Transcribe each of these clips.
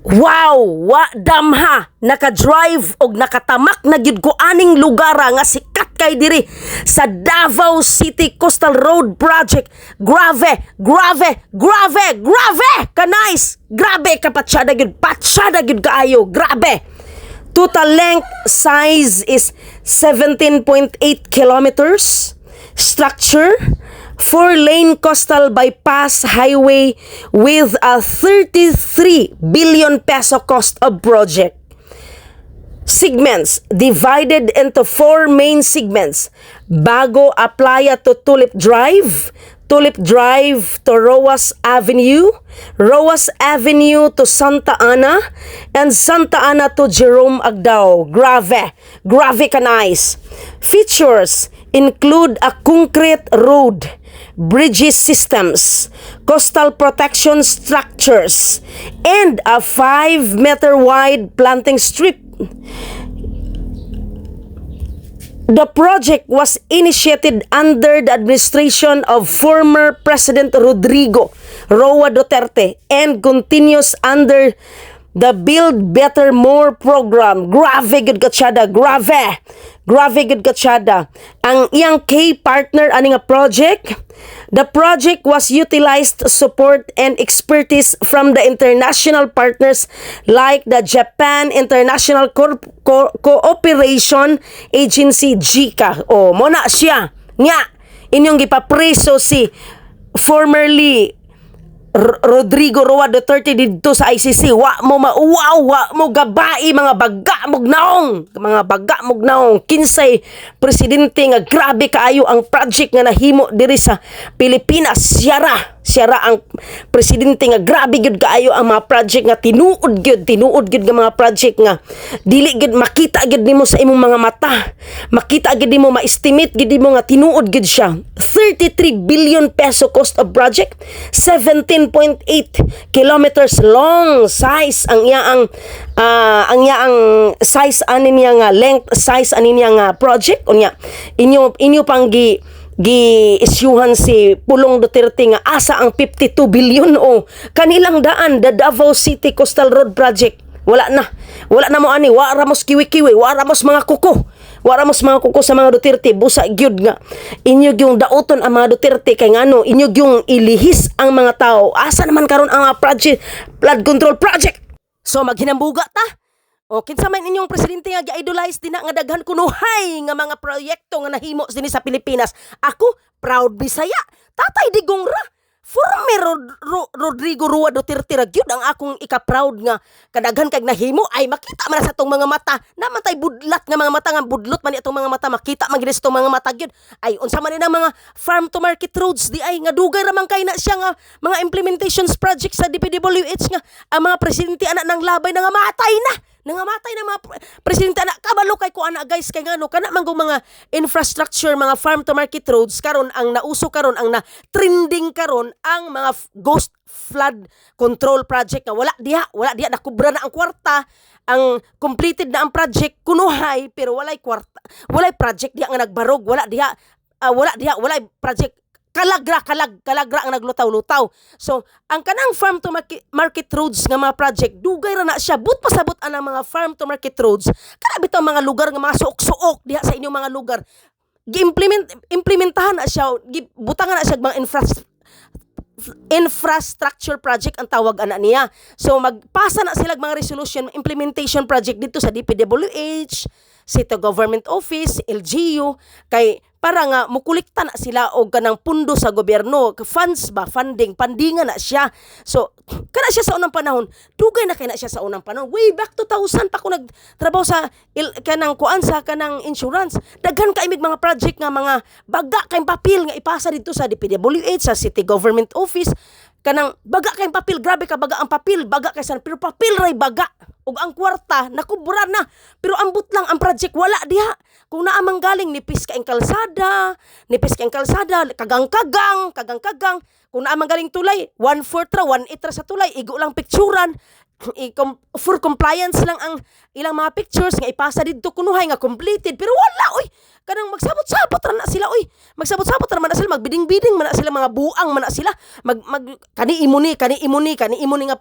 Wow, wa damha naka-drive og nakatamak na gyud ko aning lugar nga sikat kay diri sa Davao City Coastal Road Project. Grabe ka nice. Grabe ka patsyada gyud kaayo. Grabe. Total length size is 17.8 kilometers. Structure 4-lane coastal bypass highway with a 33 billion peso cost of project. Segments divided into 4 main segments. Bago Aplaya to Tulip Drive to Roas Avenue, Roas Avenue to Santa Ana, and Santa Ana to Jerome Agdao. Grabe ka nice. Features include a concrete road, bridges systems, coastal protection structures, and a 5-meter wide planting strip. The project was initiated under the administration of former President Rodrigo Roa Duterte and continues under the Build Better More program. Grabe gud katsada. Ang iyang key partner ani nga project. The project was utilized support and expertise from the international partners like the Japan International Cooperation Agency, JICA. Mo na siya. Nga, inyong gipapreso si formerly Rodrigo Roa Duterte dito sa ICC. Wa mo gabai mga baga mugnaong kinsay presidente nga grabe kaayo ang project nga nahimo diri sa Pilipinas. Siyara ang presidente nga grabe gud kaayo ang mga project nga tinuod gud nga mga project nga dili gud makita gud nimo sa imong mga mata, makita gud nimo, ma-estimate gud nimo nga tinuod gud siya. 33 billion peso cost of project, 17.8 kilometers long size ang iyaang size ani niya nga length size ani niya nga project unya inyo pang gi-isyuhan si Pulong Duterte nga asa ang 52 billion kanilang daan, the Davao City Coastal Road Project. Wala na mo ani, wa ramos kiwi-kiwi, wa ramos mga kuko sa mga Duterte. Busa gyud nga inyo gyung dauton ang mga Duterte kay ngano inyo gyung ilihis ang mga tao. Asa naman karon ang mga project, flood control project? So maghinambuga ta. Kinsa man inyong presidente nga gi-idolize din nga daghan kunuhay nga mga proyekto nga nahimo dinhi sa Pilipinas. Ako proud Bisaya. Tatay Digong ra. Former Rodrigo Roa Duterte ra gyud ang akong ika-proud nga kadaghan kag nahimo ay makita man sa tong mga mata. Naman tay budlat nga mga mata nga budlot man itong mga mata, makita man gid sa tong mga mata gyud. Ay unsa man ang mga farm to market roads di ay nga dugay ra man kay na siya nga mga implementations project sa DPWH nga ang mga presidente ana nang labay na nga matay na mga presidente na kabalo kay ko ana guys kay ngano kana man mga infrastructure, mga farm to market roads karon ang nauso karon, ang na trending karon ang mga ghost flood control project nga wala diha nakubra na ang kwarta, ang completed na ang project kunuhay pero walay kwarta, walay project diha nga nagbarog, walay project kalagra ang naglutaw-lutaw. So, ang kanang farm to market roads nga mga project, dugay ra na siya. But pasabot ang mga farm to market roads. Kana bitaw mga lugar nga mga suok-suok diha sa inyong mga lugar. Implementahan na siya, butangan na siya mga infrastructure project ang tawag ana niya. So magpasa na sila mga resolution implementation project dito sa DPWH, City Government Office, LGU kay para nga mukulikta na sila og kanang pundo sa gobyerno, funding, pandingan na siya. So kana siya sa unang panahon, dugay na kay na siya sa unang panahon. Way back 2000 pa ko nagtrabaho sa kanang kanang insurance. Daghan kaimig mga project nga mga baga kay papel nga ipasa dito sa DPWH, sa City Government Office. Kanang baga kay papel, grabe ka baga ang papel, baga kay san pero papel ray baga. ug ang kwarta nakubra na pero ambot lang ang project wala diha kung naa manggaling nipis ka ang kalsada kagang kung naa manggaling tulay 1/4 ra 1/8 ra sa tulay igo lang picturan for compliance lang ang ilang mga pictures nga ipasa didto kunuhay nga completed pero wala oy kanang magsabot-sabot ra na sila oy magsabot-sabot ra man na sila magbiding-biding man na sila mga buang man na sila mag kani imuni nga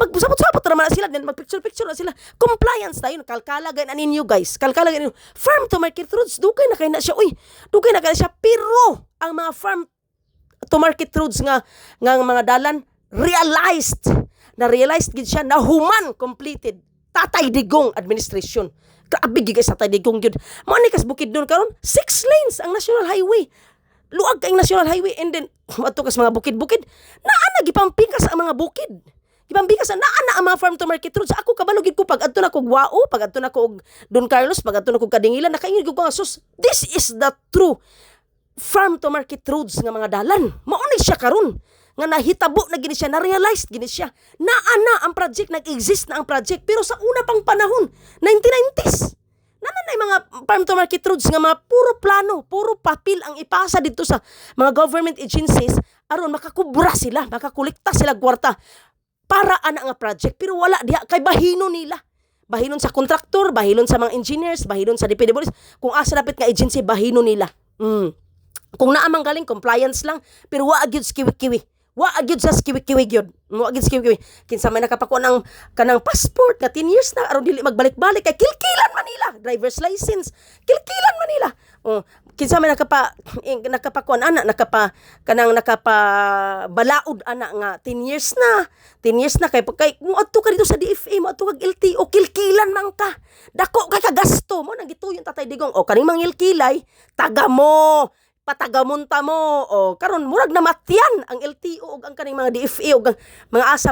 magsabot-sabot ra man na sila then magpicture-picture na sila compliance tayo kalkalagay na ninyo guys kalkalagay ninyo farm to market roads dugay na kay na siya oy dugay na kay na siya pero ang mga farm to market roads nga mga dalan realized gid siya na human completed Tatay Digong administration. Grabe gid sa Tatay Digong gyud. Mao ni kas bukid doon karon 6 lanes ang national highway. Luag kay national highway and then adto kas mga bukid-bukid naa na gipampingkas ang mga bukid. Gipampingkas naa na ang mga farm to market roads. Ako kabalo gid ko pag adto na ko Guao, pag adto na ko Don Carlos, pag adto na ko Kadingilan nakaingid ko nga sus. This is the true farm to market roads nga mga dalan. Mao ni siya karon nga nahitabo na gini siya, na-realize gini siya. Naa ang project, nag-exist na ang project. Pero sa una pang panahon, 1990s, na mga farm to market roads nga mga puro plano, puro papel ang ipasa dito sa mga government agencies aron makakubra sila, makakolekta sila kwarta para ana nga project. Pero wala diha, kay bahino nila. Bahinon sa kontraktor, bahinon sa mga engineers, bahinon sa DPWs. Kung asa dapat nga agency, bahino nila. Kung naamang galing, compliance lang, pero wa gyud kiwi-kiwi. Wa gyud sa kiwi-kiwi gyud. Wa gyud kiwi-kiwi. Kinsa may nakapako ng kanang passport nga 10 years na aron dili magbalik-balik kay kilkilan man nila. Driver's license, kilkilan man nila. Kinsa may nakapakuan ana nakapabalaod ana nga 10 years na. 10 years na kay mo adto ka dito sa DFA, mo adto kag LTO, kilkilan man ka. Dako kay kagasto mo nang gituyon Tatay Digong. Kaning mangilkilay, taga mo. Patagamunta mo karon murag na matyan ang LTO ug ang kaning mga DFA ug mga asa